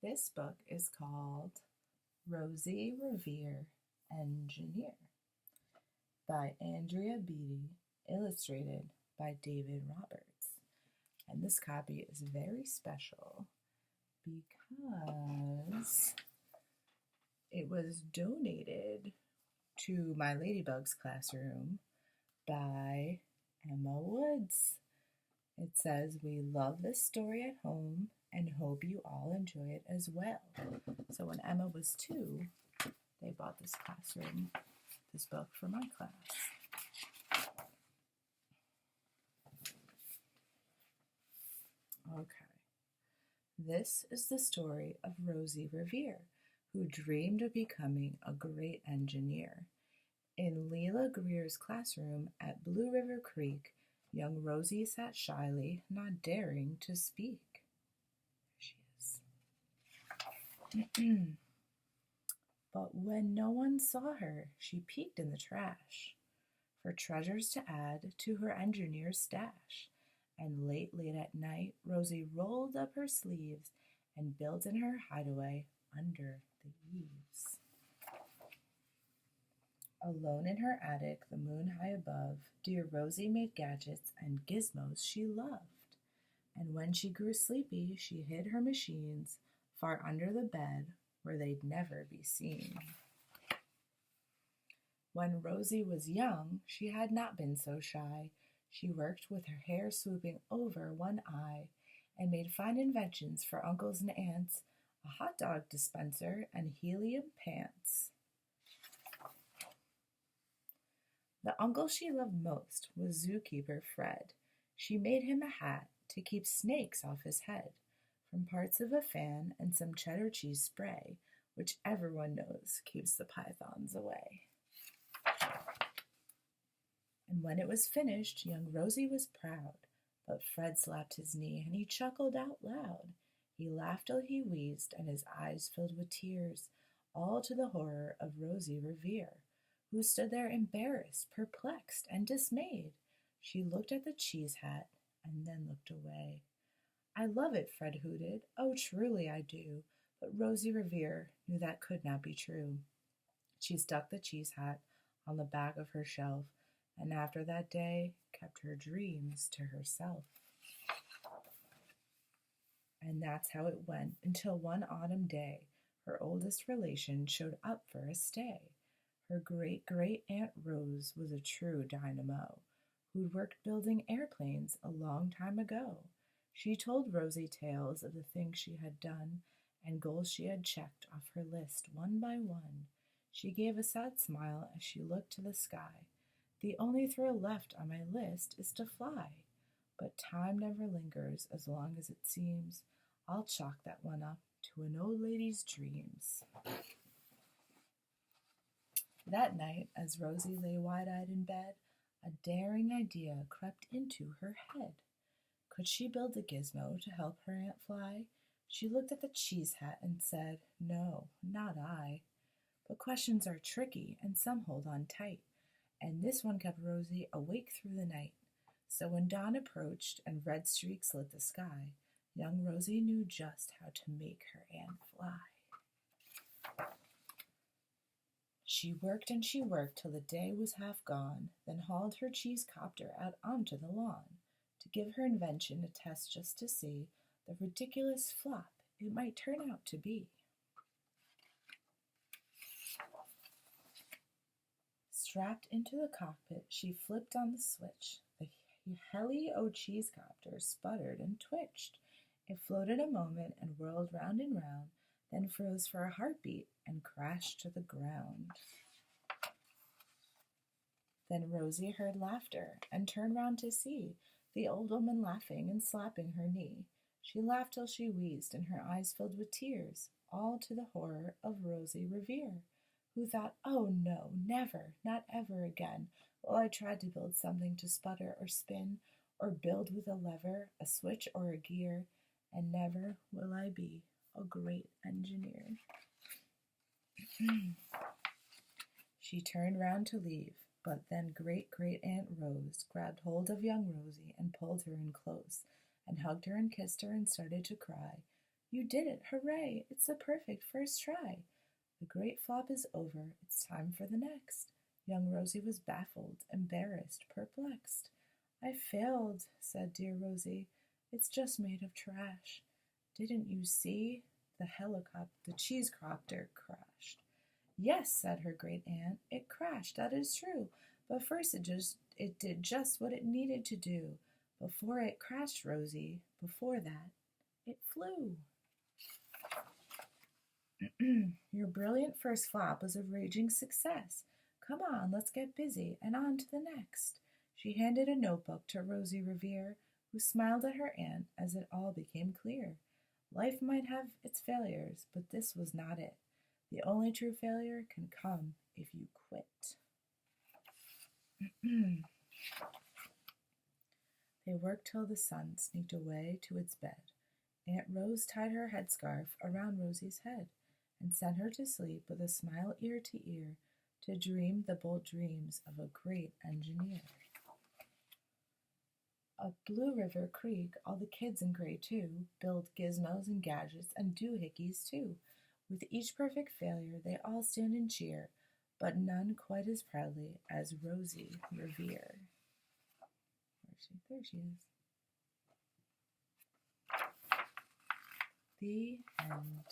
This book is called Rosie, Revere, Engineer by Andrea Beatty, illustrated by David Roberts. And this copy is very special because it was donated to my Ladybugs classroom by Emma Woods. It says, "We love this story at home and hope you all enjoy it as well." So when Emma was 2, they bought this book for my class. Okay. This is the story of Rosie Revere, who dreamed of becoming a great engineer. In Leela Greer's classroom at Blue River Creek, young Rosie sat shyly, not daring to speak. There she is. But when no one saw her, she peeked in the trash for treasures to add to her engineer's stash. And late at night, Rosie rolled up her sleeves and built in her hideaway under the eaves. Alone in her attic, the moon high above, dear Rosie made gadgets and gizmos she loved. And when she grew sleepy, she hid her machines far under the bed where they'd never be seen. When Rosie was young, she had not been so shy. She worked with her hair swooping over one eye and made fine inventions for uncles and aunts, a hot dog dispenser and helium pants. The uncle she loved most was zookeeper Fred. She made him a hat to keep snakes off his head, from parts of a fan and some cheddar cheese spray, which everyone knows keeps the pythons away. And when it was finished, young Rosie was proud, but Fred slapped his knee and he chuckled out loud. He laughed till he wheezed and his eyes filled with tears, all to the horror of Rosie Revere, who stood there embarrassed, perplexed, and dismayed. She looked at the cheese hat and then looked away. "I love it," Fred hooted. "Oh, truly I do." But Rosie Revere knew that could not be true. She stuck the cheese hat on the back of her shelf, and after that day kept her dreams to herself. And that's how it went until one autumn day her oldest relation showed up for a stay. Her great-great-aunt Rose was a true dynamo, who'd worked building airplanes a long time ago. She told Rosie tales of the things she had done and goals she had checked off her list one by one. She gave a sad smile as she looked to the sky. "The only thrill left on my list is to fly. But time never lingers as long as it seems. I'll chalk that one up to an old lady's dreams." That night, as Rosie lay wide-eyed in bed, a daring idea crept into her head. Could she build a gizmo to help her aunt fly? She looked at the cheese hat and said, "No, not I." But questions are tricky and some hold on tight, and this one kept Rosie awake through the night. So when dawn approached and red streaks lit the sky, young Rosie knew just how to make her aunt fly. She worked and she worked till the day was half gone, then hauled her cheese copter out onto the lawn to give her invention a test just to see the ridiculous flop it might turn out to be. Strapped into the cockpit, she flipped on the switch. The Helly-O cheese copter sputtered and twitched. It floated a moment and whirled round and round, then froze for a heartbeat and crashed to the ground. Then Rosie heard laughter and turned round to see the old woman laughing and slapping her knee. She laughed till she wheezed and her eyes filled with tears, all to the horror of Rosie Revere, who thought, "Oh no, never, not ever again will I try to build something to sputter or spin, or build with a lever, a switch, or a gear, and never will I be a great engineer." She turned round to leave, but then great-great-aunt Rose grabbed hold of young Rosie and pulled her in close, and hugged her and kissed her and started to cry. You did it! Hooray! It's the perfect first try! The great flop is over. It's time for the next. Young Rosie was baffled, embarrassed, perplexed. I failed, said dear Rosie. It's just made of trash. Didn't you see? The cheese crofter crashed. Yes, said her great aunt, it crashed, that is true. But first it did just what it needed to do. Before it crashed, Rosie, before that, it flew. Your brilliant first flop was a raging success. Come on, let's get busy, and on to the next. She handed a notebook to Rosie Revere, who smiled at her aunt as it all became clear. Life might have its failures, but this was not it. The only true failure can come if you quit. They worked till the sun sneaked away to its bed. Aunt Rose tied her headscarf around Rosie's head and sent her to sleep with a smile ear to ear to dream the bold dreams of a great engineer. Up Blue River Creek, all the kids in grade 2 build gizmos and gadgets and doohickeys too. With each perfect failure, they all stand and cheer, but none quite as proudly as Rosie Revere. There she is. The end.